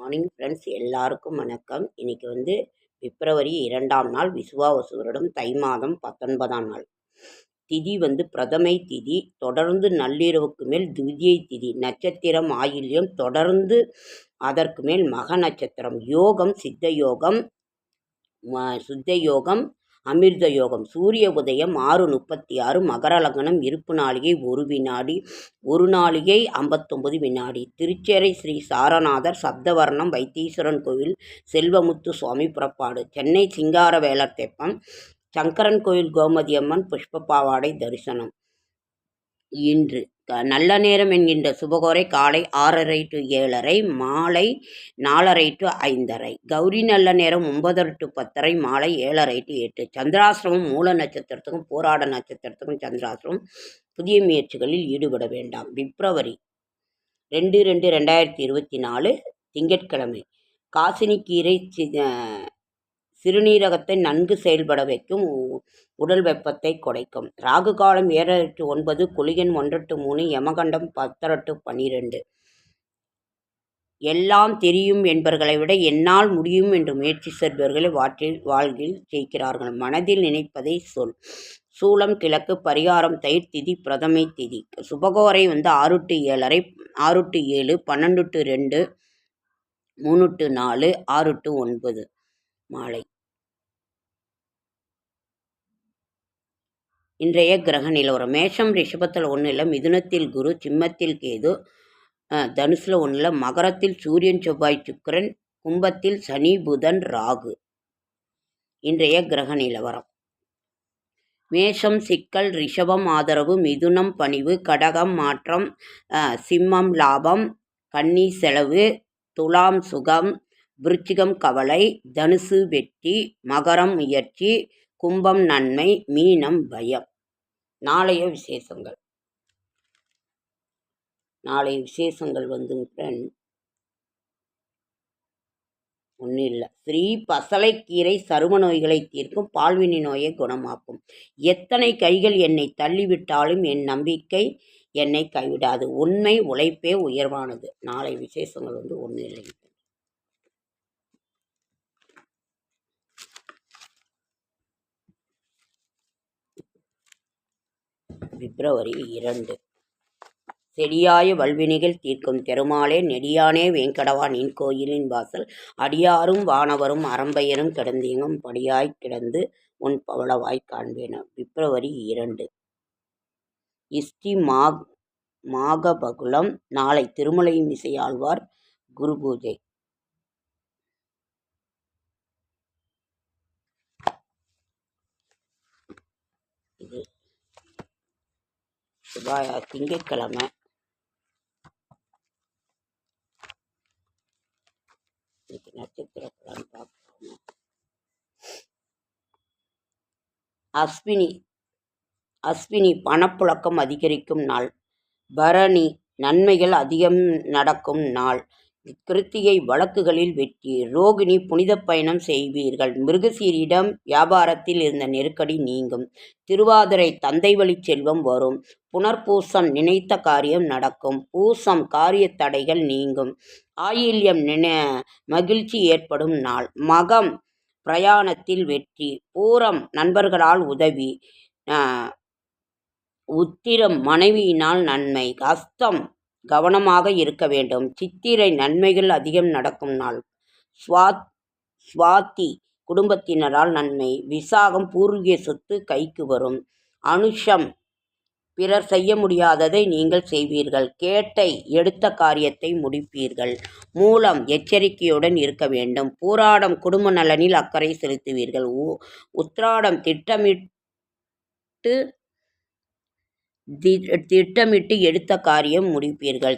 Morning friends, எல்லாருக்கும் வணக்கம். இன்னைக்கு பிப்ரவரி 2ஆம் நாள், விசுவாவசு வருடம், தை மாதம் 19ஆம் நாள். திதி பிரதமை திதி, தொடர்ந்து நள்ளிரவுக்கு மேல் துவிதியை திதி, நட்சத்திரம் ஆயில்யம், தொடர்ந்து அதற்கு மேல் மக நட்சத்திரம். யோகம் சித்த யோகம், சுத்த யோகம், அமிர்த யோகம். சூரிய உதயம் 6:36, மகர லக்னம், இருப்பு நாளிகை 1 வினாடி, 1 நாளிகை 59 வினாடி. திருச்சேரை ஸ்ரீ சாரநாதர் சப்தவர்ணம் வைத்தீஸ்வரன் கோவில் செல்வமுத்து சுவாமி புறப்பாடு. சென்னை சிங்காரவேலர் தெப்பம், சங்கரன் கோயில் கோமதி அம்மன் புஷ்ப பாவாடை தரிசனம். இன்று நல்ல நேரம் என்கின்ற சுபகோரை காலை 6:30 to 7:30, மாலை 4:30 to 5:30. கௌரி நல்ல நேரம் 9:00 to 10:30, மாலை 7:30 to 8. சந்திராசிரமம் மூல நட்சத்திரத்துக்கும் போராட நட்சத்திரத்துக்கும் சந்திராசிரமம். புதிய முயற்சிகளில் ஈடுபட வேண்டாம். பிப்ரவரி 2/2/2024 திங்கட்கிழமை. காசினிக்கீரை சிறுநீரகத்தை நன்கு செயல்பட வைக்கும், உடல் வெப்பத்தை குறைக்கும். ராகு காலம் 7:30 to 9, குளிகன் 1 to 3, யமகண்டம் 10:30 to 12. எல்லாம் தெரியும் என்பவர்களை விட என்னால் முடியும் என்று முயற்சி செய்பவர்களை வாழ்வில் ஜெயிக்கிறார்கள். மனதில் நினைப்பதை சொல். சூலம் கிழக்கு, பரிகாரம் தயிர், திதி பிரதமை திதி. சுபகோரை 6 to 7:30, 6 to 7, 12 to 2, 3 to 4, 6 to 9 மாலை. இன்றைய கிரக நிலவரம். மேஷம் ரிஷபத்தில் 1, மிதுனத்தில் குரு, சிம்மத்தில் கேது, தனுசில் 1, மகரத்தில் சூரியன் செவ்வாய் சுக்கிரன், கும்பத்தில் சனி புதன் ராகு. இன்றைய கிரக நிலவரம். மேஷம் சிக்கல், ரிஷபம் ஆதரவு, மிதுனம் பணிவு, கடகம் மாற்றம், சிம்மம் லாபம், கன்னி செலவு, துலாம் சுகம், விருச்சிகம் கவலை, தனுசு வெற்றி, மகரம் முயற்சி, கும்பம் நன்மை, மீனம் பயம். நாளைய விசேஷங்கள். ஒன்றும் இல்லை. ஸ்ரீ பசலைக்கீரை சரும நோய்களை தீர்க்கும், பால்வினி நோயை குணமாக்கும். எத்தனை கைகள் என்னை தள்ளிவிட்டாலும் என் நம்பிக்கை என்னை கைவிடாது. உண்மை உழைப்பே உயர்வானது. நாளை விசேஷங்கள் ஒன்றும் இல்லை. பிப்ரவரி 2. செடியாய வல்வினைகள் தீர்க்கும் தெருமாலே, நெடியானே வேங்கடவா நின் கோயிலின் வாசல், அடியாரும் வானவரும் அறம்பெயரும் கிடந்தீங்கும் படியாய் கிடந்து உன் பவளவாய் காண்பேன். பிப்ரவரி 2. இஷ்டி மாகபகுலம். நாளை திருமலை மிசையாழ்வார் குரு பூஜை. இது திங்கட்கிழமை. நட்சத்திர பலன் பார்ப்போம். அஸ்வினி பணப்புழக்கம் அதிகரிக்கும் நாள். பரணி நன்மைகள் அதிகம் நடக்கும் நாள். கிருத்திகை வழக்குகளில் வெற்றி. ரோகிணி புனித பயணம் செய்வீர்கள். மிருகசீரிடம் வியாபாரத்தில் இருந்த நெருக்கடி நீங்கும். திருவாதிரை தந்தை வழி செல்வம் வரும். புனர்பூசம் நினைத்த காரியம் நடக்கும். பூசம் காரிய தடைகள் நீங்கும். ஆயில்யம் மகிழ்ச்சி ஏற்படும் நாள். மகம் பிரயாணத்தில் வெற்றி. பூரம் நண்பர்களால் உதவி. உத்திரம் மனைவியினால் நன்மை. ஹஸ்தம் கவனமாக இருக்க வேண்டும். சித்திரை நன்மைகள் அதிகம் நடக்கும் நாள். சுவாதி குடும்பத்தினரால் நன்மை. விசாகம் பூர்வீக சொத்து கைக்கு வரும். அனுஷம் பிறர் செய்ய முடியாததை நீங்கள் செய்வீர்கள். கேட்டை எடுத்த காரியத்தை முடிப்பீர்கள். மூலம் எச்சரிக்கையுடன் இருக்க வேண்டும். பூராடம் குடும்ப நலனில் அக்கறை செலுத்துவீர்கள். உத்திராடம் திட்டமிட்டு எடுத்த காரியம் முடிப்பீர்கள்.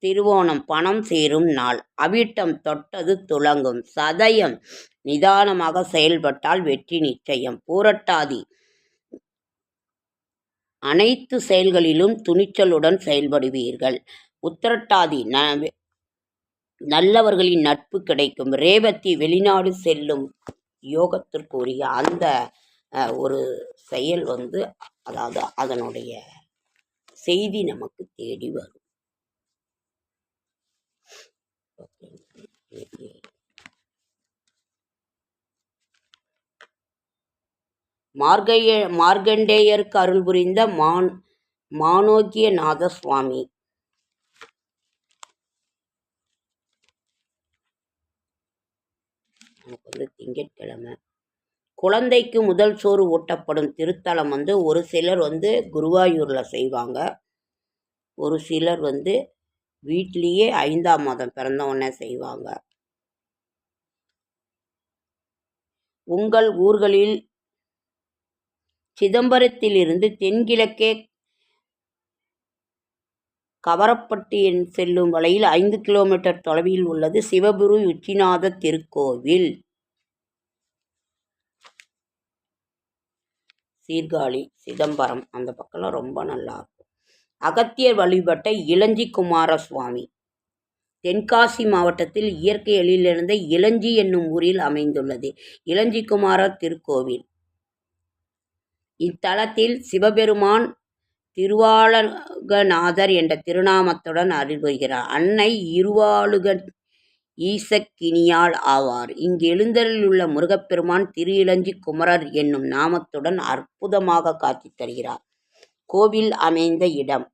திருவோணம் பணம் சேரும் நாள். அவிட்டம் தொட்டது துலங்கும். சதயம் நிதானமாக செயல்பட்டால் வெற்றி நிச்சயம். பூரட்டாதி அனைத்து செயல்களிலும் துணிச்சலுடன் செயல்படுவீர்கள். உத்திரட்டாதி நல்லவர்களின் நட்பு கிடைக்கும். ரேவதி வெளிநாடு செல்லும் யோகத்திற்குரிய அந்த ஒரு செயல் அதாவது அதனுடைய செய்தி நமக்கு தேடி வரும். மார்க்கண்டேயருக்கு அருள் புரிந்த மானோக்கியநாத சுவாமி. நமக்கு திங்கட்கிழமை குழந்தைக்கு முதல் சோறு ஊட்டப்படும் திருத்தலம் ஒரு சிலர் குருவாயூரில் செய்வாங்க. ஒரு சிலர் வீட்டிலேயே 5ஆம் மாதம் பிறந்த உடனே செய்வாங்க. உங்கள் ஊர்களில் சிதம்பரத்திலிருந்து தென்கிழக்கே கவரப்பட்டி செல்லும் வழியில் 5 கிலோமீட்டர் தொலைவில் உள்ளது சிவகுரு உச்சிநாத திருக்கோவில். சீர்காழி சிதம்பரம் அந்த பக்கம்லாம் ரொம்ப நல்லா இருக்கும். அகத்தியர் வழிபட்ட இளஞ்சி குமார சுவாமி. தென்காசி மாவட்டத்தில் இயற்கை எழிலிருந்த இளஞ்சி என்னும் ஊரில் அமைந்துள்ளது இளஞ்சி குமாரர் திருக்கோவில். இத்தலத்தில் சிவபெருமான் திருவாளகநாதர் என்ற திருநாமத்துடன் அருள்புரிகிறார். அன்னை இருவாளுக ஈசக்கினியாள் ஆவார். இங்கு எழுந்தருளியுள்ள முருகப்பெருமான் திரு இளஞ்சி குமரர் என்னும் நாமத்துடன் அற்புதமாக காட்சி தருகிறார். கோவில் அமைந்த இடம்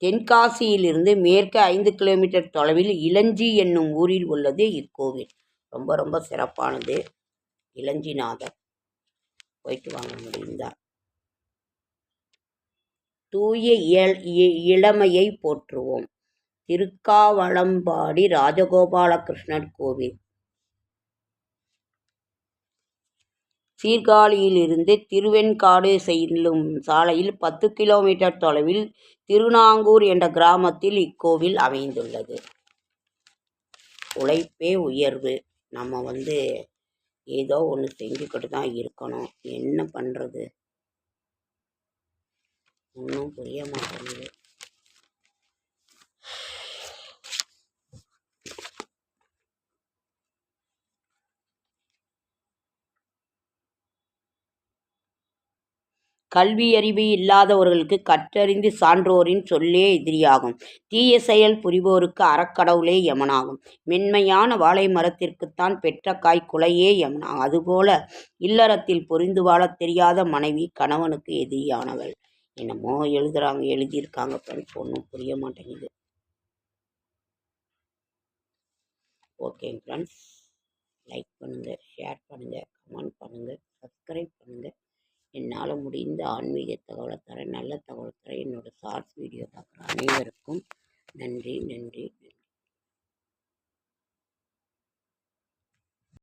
தென்காசியிலிருந்து மேற்கு 5 கிலோமீட்டர் தொலைவில் இளஞ்சி என்னும் ஊரில் உள்ளது இக்கோவில். ரொம்ப ரொம்ப சிறப்பானது. இளஞ்சிநாதர் போயிட்டு வாங்க முடிந்தார். தூய இளமையை போற்றுவோம். திருக்காவளம்பாடி ராஜகோபால கிருஷ்ணர் கோவில். சீர்காழியிலிருந்து திருவெண்காடு செல்லும் சாலையில் 10 கிலோமீட்டர் தொலைவில் திருநாங்கூர் என்ற கிராமத்தில் இக்கோவில் அமைந்துள்ளது. உழைப்பே உயர்வு. நம்ம ஏதோ ஒன்று செஞ்சுக்கிட்டு தான் இருக்கணும். என்ன பண்ணுறது ஒன்றும் புரிய மாட்டேங்குது. கல்வியறிவு இல்லாதவர்களுக்கு கற்றறிந்து சான்றோரின் சொல்லே எதிரியாகும். தீய செயல் புரிவோருக்கு அறக்கடவுளே யமனாகும். மென்மையான வாழை மரத்திற்குத்தான் பெற்ற காய் குலையே யமனாகும். அதுபோல இல்லறத்தில் பொரிந்து வாழத் தெரியாத மனைவி கணவனுக்கு எதிரியானவள். என்னமோ எழுதியிருக்காங்க ஃப்ரெண்ட்ஸ், ஒன்றும் புரிய மாட்டேங்குது. ஓகேங்க ஃப்ரெண்ட்ஸ், லைக் பண்ணுங்கள், ஷேர் பண்ணுங்கள், கமெண்ட் பண்ணுங்கள், சப்ஸ்கிரைப் பண்ணுங்கள். என்னால் முடிந்த ஆன்மீக தகவலை தரேன், நல்ல தகவலை தரேன். என்னோடய ஷார்ட்ஸ் வீடியோ பார்க்குற அனைவருக்கும் நன்றி.